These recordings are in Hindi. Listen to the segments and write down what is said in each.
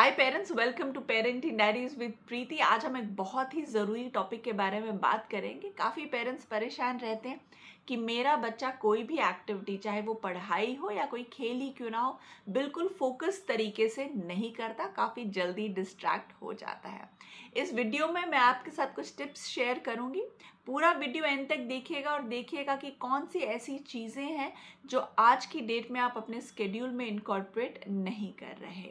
Hi parents, welcome to parenting diaries with Preeti. आज हम एक बहुत ही ज़रूरी टॉपिक के बारे में बात करेंगे। काफ़ी पेरेंट्स परेशान रहते हैं कि मेरा बच्चा कोई भी एक्टिविटी, चाहे वो पढ़ाई हो या कोई खेल ही क्यों ना हो, बिल्कुल फोकस तरीके से नहीं करता, काफ़ी जल्दी डिस्ट्रैक्ट हो जाता है। इस वीडियो में मैं आपके साथ कुछ टिप्स शेयर करूँगी। पूरा वीडियो एंड तक देखिएगा और देखिएगा कि कौन सी ऐसी चीज़ें हैं जो आज की डेट में आप अपने स्केड्यूल में इनकॉर्पोरेट नहीं कर रहे।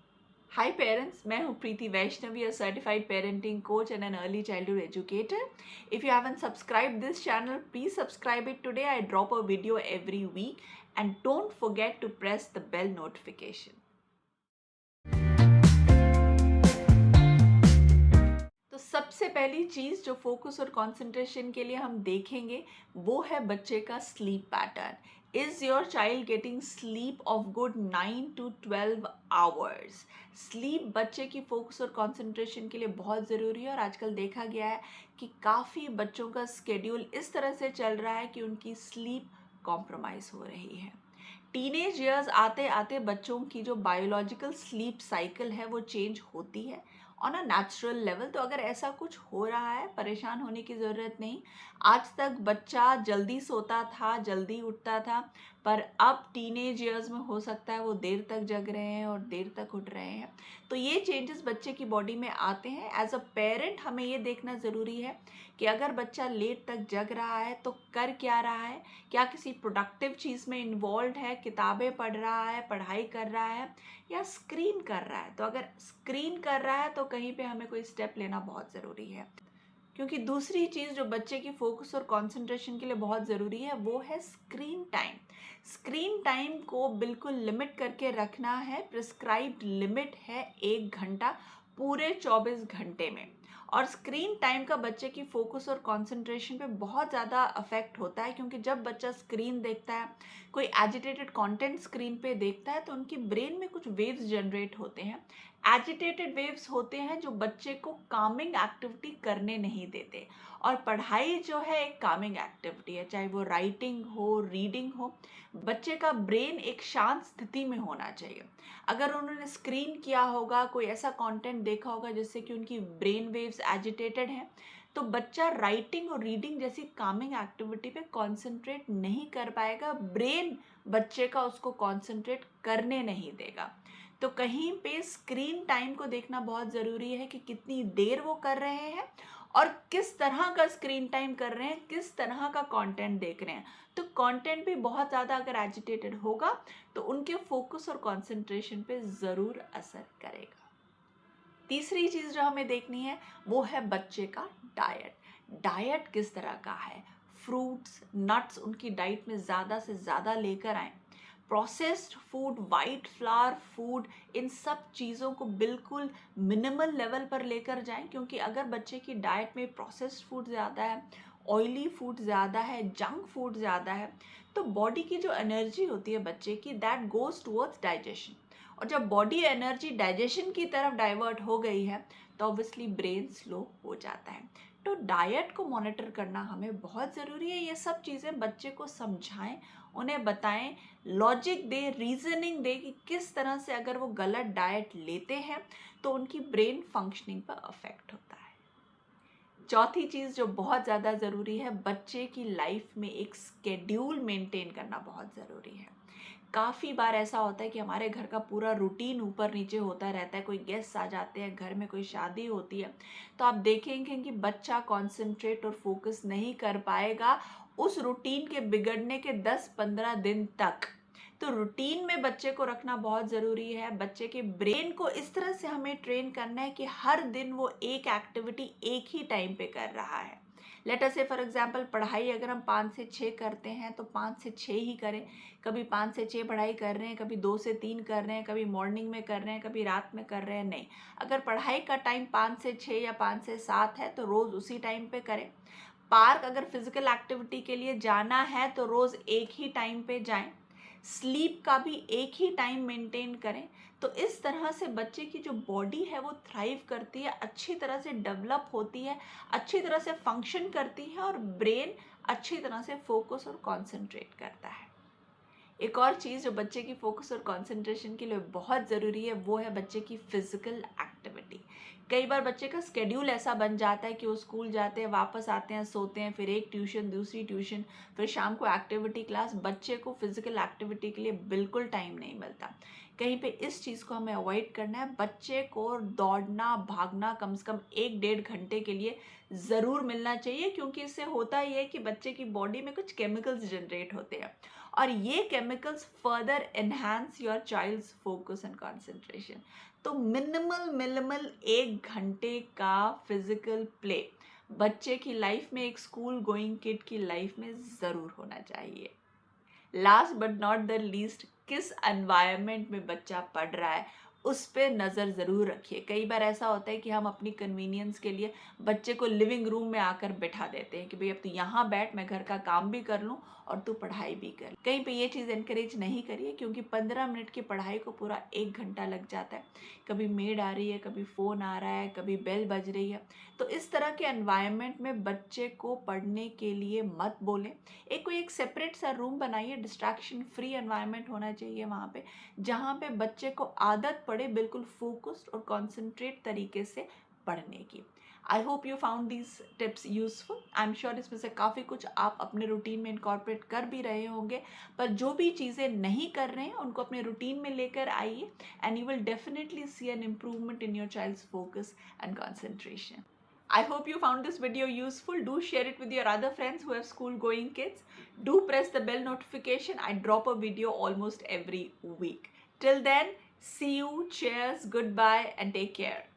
हाय पेरेंट्स, मैं हूँ प्रीति Vaishnavi, a certified parenting coach and an early childhood educator. If you haven't subscribed this channel, please subscribe it today. I drop a video every week and don't forget to press the bell notification. तो सबसे पहली चीज़ जो फोकस और कंसंट्रेशन के लिए हम देखेंगे वो है बच्चे का sleep pattern. Is your child getting sleep of good 9 to 12 hours? Sleep बच्चे की फोकस और कंसंट्रेशन के लिए बहुत ज़रूरी है और आजकल देखा गया है कि काफ़ी बच्चों का स्केड्यूल इस तरह से चल रहा है कि उनकी स्लीप कॉम्प्रोमाइज़ हो रही है। टीनेज ईयर्स आते आते बच्चों की जो बायोलॉजिकल स्लीप साइकिल है वो चेंज होती है ऑन अ नेचुरल लेवल। तो अगर ऐसा कुछ हो रहा है, परेशान होने की ज़रूरत नहीं। आज तक बच्चा जल्दी सोता था, जल्दी उठता था, पर अब टीनेज ईयर्स में हो सकता है वो देर तक जग रहे हैं और देर तक उठ रहे हैं। तो ये चेंजेस बच्चे की बॉडी में आते हैं। एज अ पेरेंट हमें ये देखना ज़रूरी है कि अगर बच्चा लेट तक जग रहा है तो कर क्या रहा है, क्या किसी प्रोडक्टिव चीज़ में इन्वॉल्व है, किताबें पढ़ रहा है, पढ़ाई कर रहा है या स्क्रीन कर रहा है। तो अगर स्क्रीन कर रहा है तो कहीं पे हमें कोई स्टेप लेना बहुत ज़रूरी है, क्योंकि दूसरी चीज़ जो बच्चे की फोकस और कंसंट्रेशन के लिए बहुत ज़रूरी है वो है स्क्रीन टाइम। स्क्रीन टाइम को बिल्कुल लिमिट करके रखना है। प्रिस्क्राइब्ड लिमिट है 1 घंटा पूरे 24 घंटे में। और स्क्रीन टाइम का बच्चे की फोकस और कंसंट्रेशन पे बहुत ज़्यादा अफेक्ट होता है, क्योंकि जब बच्चा स्क्रीन देखता है, कोई एजिटेटेड कंटेंट स्क्रीन पे देखता है, तो उनकी ब्रेन में कुछ वेव्स जनरेट होते हैं। एजिटेटेड वेव्स होते हैं जो बच्चे को कामिंग एक्टिविटी करने नहीं देते। और पढ़ाई जो है एक कामिंग एक्टिविटी है, चाहे वो राइटिंग हो, रीडिंग हो। बच्चे का ब्रेन एक शांत स्थिति में होना चाहिए। अगर उन्होंने स्क्रीन किया होगा, कोई ऐसा कंटेंट देखा होगा जिससे कि उनकी ब्रेन वेव्स एजिटेटेड हैं, तो बच्चा राइटिंग और रीडिंग जैसी कामिंग एक्टिविटी पे कंसंट्रेट नहीं कर पाएगा। ब्रेन बच्चे का उसको कंसंट्रेट करने नहीं देगा। तो कहीं पे स्क्रीन टाइम को देखना बहुत ज़रूरी है कि कितनी देर वो कर रहे हैं और किस तरह का स्क्रीन टाइम कर रहे हैं, किस तरह का कंटेंट देख रहे हैं। तो कंटेंट भी बहुत ज़्यादा अगर एजिटेटेड होगा तो उनके फोकस और कंसंट्रेशन पे ज़रूर असर करेगा। तीसरी चीज़ जो हमें देखनी है वो है बच्चे का डाइट। डाइट किस तरह का है? फ्रूट्स, नट्स उनकी डाइट में ज़्यादा से ज़्यादा लेकर आएँ। Processed food, white flour food, इन सब चीज़ों को बिल्कुल मिनिमल लेवल पर लेकर जाएं, क्योंकि अगर बच्चे की डाइट में प्रोसेस्ड फूड ज़्यादा है, ऑयली फूड ज़्यादा है, जंक फूड ज़्यादा है, तो बॉडी की जो एनर्जी होती है बच्चे की, दैट गोज़ टुवर्ड्स डाइजेशन। और जब बॉडी एनर्जी डाइजेशन की तरफ डाइवर्ट हो गई है तो ऑब्वियसली ब्रेन स्लो हो जाता है। तो डाइट को मॉनिटर करना हमें बहुत ज़रूरी है। ये सब चीज़ें बच्चे को समझाएं, उन्हें बताएं, लॉजिक दे, रीजनिंग दे कि किस तरह से अगर वो गलत डाइट लेते हैं तो उनकी ब्रेन फंक्शनिंग पर अफेक्ट होता है। चौथी चीज़ जो बहुत ज़्यादा ज़रूरी है, बच्चे की लाइफ में एक स्केड्यूल मेंटेन करना बहुत ज़रूरी है। काफ़ी बार ऐसा होता है कि हमारे घर का पूरा रूटीन ऊपर नीचे होता रहता है, कोई गेस्ट आ जाते हैं, घर में कोई शादी होती है, तो आप देखेंगे कि बच्चा कॉन्सेंट्रेट और फोकस नहीं कर पाएगा उस रूटीन के बिगड़ने के 10-15 दिन तक। तो रूटीन में बच्चे को रखना बहुत ज़रूरी है। बच्चे के ब्रेन को इस तरह से हमें ट्रेन करना है कि हर दिन वो एक एक्टिविटी एक ही टाइम पे कर रहा है। लेट अस से फॉर एग्जांपल, पढ़ाई अगर हम 5 से 6 करते हैं तो 5 से 6 ही करें। कभी 5 से 6 पढ़ाई कर रहे हैं, कभी 2 से 3 कर रहे हैं, कभी मॉर्निंग में कर रहे हैं, कभी रात में कर रहे हैं, नहीं। अगर पढ़ाई का टाइम 5 से 6 या 5 से 7 है तो रोज़ उसी टाइम पे करें। पार्क अगर फिजिकल एक्टिविटी के लिए जाना है तो रोज़ एक ही टाइम पे जाएं। स्लीप का भी एक ही टाइम मेंटेन करें। तो इस तरह से बच्चे की जो बॉडी है वो थ्राइव करती है, अच्छी तरह से डेवलप होती है, अच्छी तरह से फंक्शन करती है और ब्रेन अच्छी तरह से फोकस और कंसंट्रेट करता है। एक और चीज़ जो बच्चे की फोकस और कंसंट्रेशन के लिए बहुत ज़रूरी है वो है बच्चे की फिजिकल एक्टिविटी। कई बार बच्चे का स्केड्यूल ऐसा बन जाता है कि वो स्कूल जाते हैं, वापस आते हैं, सोते हैं, फिर एक ट्यूशन, दूसरी ट्यूशन, फिर शाम को एक्टिविटी क्लास। बच्चे को फिजिकल एक्टिविटी के लिए बिल्कुल टाइम नहीं मिलता। कहीं पे इस चीज़ को हमें अवॉइड करना है। बच्चे को दौड़ना भागना कम से कम 1-1.5 घंटे के लिए ज़रूर मिलना चाहिए, क्योंकि इससे होता ही है कि बच्चे की बॉडी में कुछ केमिकल्स जनरेट होते हैं और ये chemicals further enhance your child's focus and concentration. तो मिनिमल 1 घंटे का फिजिकल प्ले बच्चे की लाइफ में, एक स्कूल गोइंग किड की लाइफ में ज़रूर होना चाहिए। Last but not the least, किस एनवायरनमेंट में बच्चा पढ़ रहा है उस पर नज़र ज़रूर रखिए। कई बार ऐसा होता है कि हम अपनी कन्वीनियंस के लिए बच्चे को लिविंग रूम में आकर बिठा देते हैं कि भाई अब तो यहाँ बैठ, मैं घर का काम भी कर लूँ और तू पढ़ाई भी कर। कहीं पे ये चीज़ इनकरेज नहीं करिए, क्योंकि 15 मिनट की पढ़ाई को पूरा 1 घंटा लग जाता है। कभी मेड आ रही है, कभी फ़ोन आ रहा है, कभी बेल बज रही है। तो इस तरह के एनवायरनमेंट में बच्चे को पढ़ने के लिए मत बोलें। कोई एक सेपरेट सा रूम बनाइए, डिस्ट्रैक्शन फ्री एनवायरनमेंट होना चाहिए वहाँ पे, जहाँ पे बच्चे को आदत पड़े बिल्कुल फोकस्ड और कॉन्सेंट्रेट तरीके से पढ़ने की। I hope you found these tips useful. I am sure इसमें से काफ़ी कुछ आप अपने रूटीन में इनकॉर्पोरेट कर भी रहे होंगे, पर जो भी चीज़ें नहीं कर रहे हैं उनको अपने रूटीन में लेकर आइए and you will definitely see an improvement in your child's focus and concentration. I hope you found this video useful. Do share it with your other friends who have school going kids. Do press the bell notification. I drop a video almost every week. Till then, see you, cheers, goodbye, and take care.